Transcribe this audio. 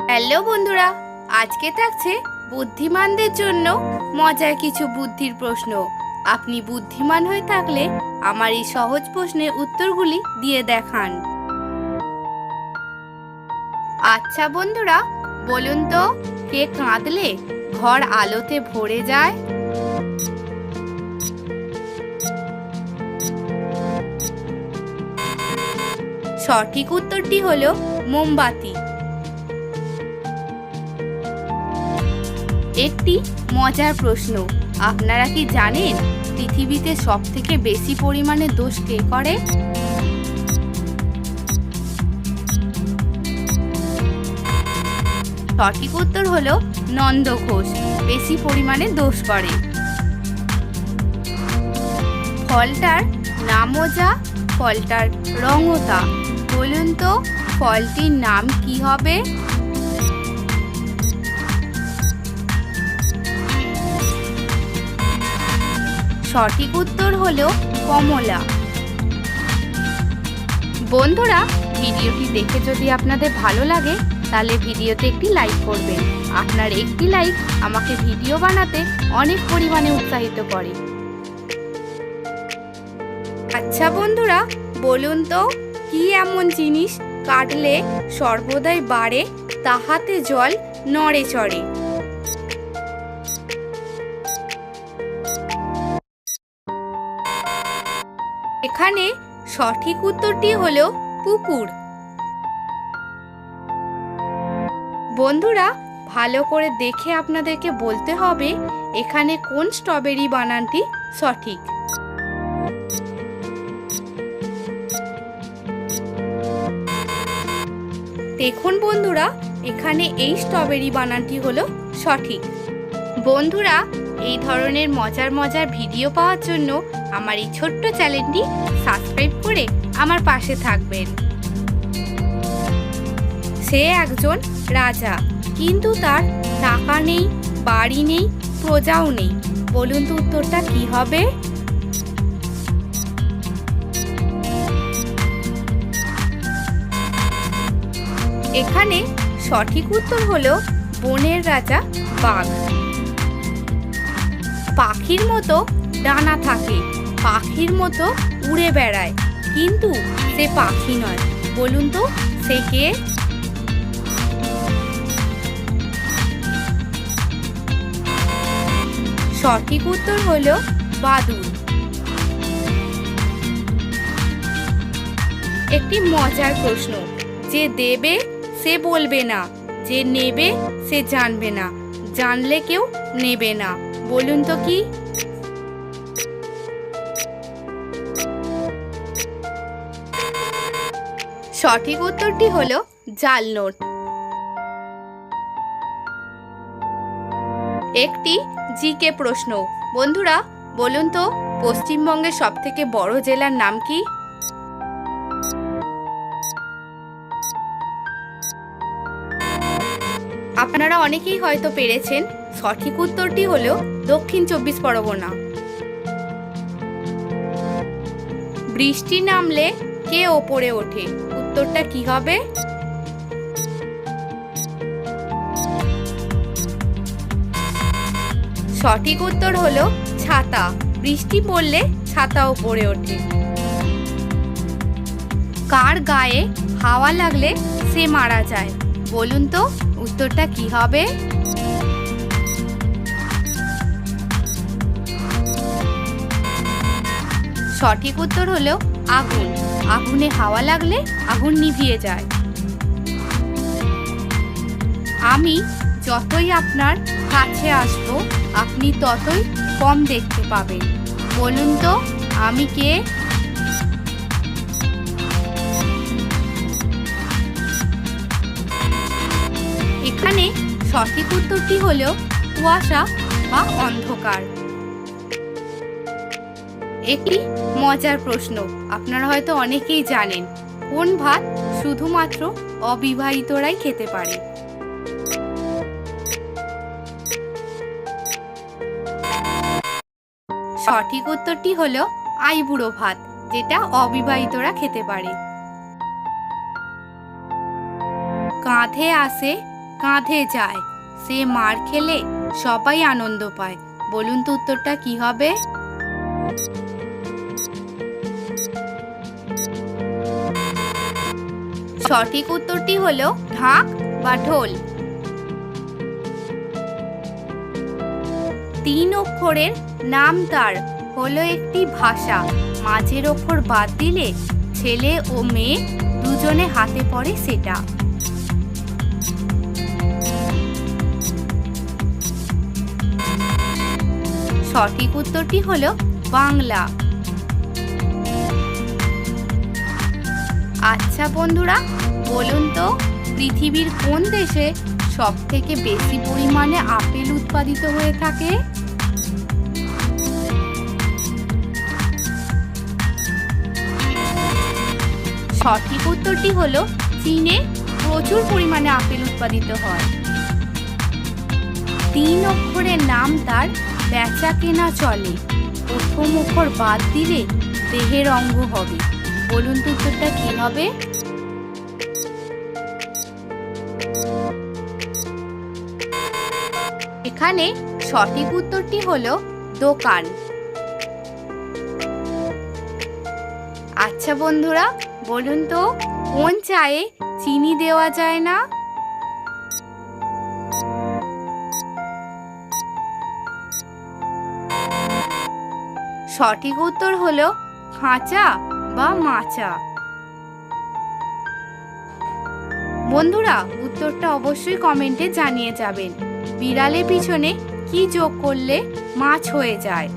Hello বন্ধুরা, আজকে থাকছে বুদ্ধিমানদের জন্য মজার কিছু বুদ্ধির প্রশ্ন। আপনি বুদ্ধিমান হয়ে থাকলে আমার এই সহজ প্রশ্নের উত্তরগুলি দিয়ে দেখান। আচ্ছা বন্ধুরা, বলুন তো, কে কাঁদলে ঘর আলোতে ভরে যায়? সঠিক উত্তরটি হলো মোমবাতি। একটি মজার প্রশ্ন, আপনারা কি জানেন পৃথিবীতে সবথেকে বেশি পরিমাণে দোষ কে করে? সঠিক উত্তর হলো নন্দ ঘোষ বেশি পরিমাণে দোষ করে। ফলটার নামও যা, ফলটার রঙও তা। বলুন তো, ফলটির নাম কি হবে? সঠিক উত্তর হলো কমলা। বন্ধুরা, ভিডিওটি দেখে যদি আপনাদের ভালো লাগে তাহলে ভিডিওতে একটি লাইক করবেন। আপনার একটি লাইক আমাকে ভিডিও বানাতে অনেক পরিমাণে উৎসাহিত করে। আচ্ছা বন্ধুরা, বলুন তো, কি এমন জিনিস কাটলে সর্বদাই বাড়ে, তাহাতে জল নড়ে চড়ে? এখানে সঠিক উত্তরটি হলো পুকুর। বন্ধুরা, ভালো করে দেখে আপনাদেরকে বলতে হবে এখানে কোন স্ট্রবেরি বানানটি সঠিক। দেখুন বন্ধুরা, এখানে এই স্ট্রবেরি বানানটি হলো সঠিক। বন্ধুরা, এই ধরনের মজার মজার ভিডিও পাওয়ার জন্য আমার এই ছোট্ট চ্যানেলটি সাবস্ক্রাইব করে আমার পাশে থাকবেন। সে একজন রাজা, কিন্তু তার টাকা নেই, বাড়ি নেই, প্রজাও নেই। বলুন তো উত্তরটা কি হবে? এখানে সঠিক উত্তর হলো বনের রাজা বাঘ। পাখির মতো ডানা থাকে, পাখির মতো উড়ে বেড়ায়, কিন্তু সে পাখি নয়। বলুন তো সে কে? সঠিক উত্তর হলো বাদুড়। একটি মজার প্রশ্ন, যে দেবে সে বলবে না, যে নেবে সে জানবে না, জানলে কেউ নেবে না। বলুন তো কি? সঠিক উত্তরটি হলো জাল নোট। একটি জিকে প্রশ্ন, বন্ধুরা বলুন তো, পশ্চিমবঙ্গের সবথেকে বড় জেলার নাম কি? আপনারা অনেকেই হয়তো পেরেছেন। সঠিক উত্তরটি হলো দক্ষিণ 24 পরগনা। বৃষ্টি নামলে কে ওপরে ওঠে? উত্তরটা কি হবে? সঠিক উত্তর হলো ছাতা। বৃষ্টি পড়লে ছাতা ওপরে ওঠে। কার গায়ে হাওয়া লাগলে সে মারা যায়? বলুন তো উত্তরটা কি হবে? সঠিক উত্তর হলো আগুন। আগুনে হাওয়া লাগলে আগুন নিভিয়ে যায়। আমি যতই আপনার কাছে আসব, আপনি ততই কম দেখতে পাবেন। বলুন তো আমি কে? এখানে সঠিক উত্তরটি হলো কুয়াশা বা অন্ধকার। একটি মজার প্রশ্ন, আপনারা হয়তো অনেকেই জানেন কোন ভাত শুধুমাত্র অবিবাহিতরাই খেতে পারে? সঠিক উত্তরটি হলো আইবুড়ো ভাত, যেটা অবিবাহিতরা খেতে পারে। কাঁধে আসে কাঁধে যায়। সে মার খেলে সবাই আনন্দ পায়। বলুন তো উত্তরটা কি হবে? সঠিক উত্তরটি হলো ঢাক বা ঢোল। 3 অক্ষরের নাম তার হলো একটি ভাষা। মাঝের অক্ষর বাদ দিলে ছেলে ও মেয়ে দুজনে হাতে পড়ে সেটা। সঠিক উত্তরটি হলো বাংলা। আচ্ছা বন্ধুরা, বলুন তো পৃথিবীর কোন দেশে সবথেকে বেশি পরিমাণে আপেল উৎপাদিত হয়ে থাকে? সঠিক উত্তরটি হলো চীনে প্রচুর পরিমাণে আপেল উৎপাদিত হয়। 3 অক্ষরের নাম তার বেচা কেনা চলে। প্রথম অক্ষর বাদ দিলে দেহের অঙ্গ হবে। বলুন তো উত্তরটা কি হবে? এখানে সঠিক উত্তরটি হলো দোকান। আচ্ছা বন্ধুরা, বলুন তো কোন চায়ে চিনি দেওয়া যায় না? সঠিক উত্তর হলো খাঁচা বা মাচা। বন্ধুরা, উত্তরটা অবশ্যই কমেন্টে জানিয়ে যাবেন। বিড়ালের পিছনে কি যোগ করলে মাছ হয়ে যায়?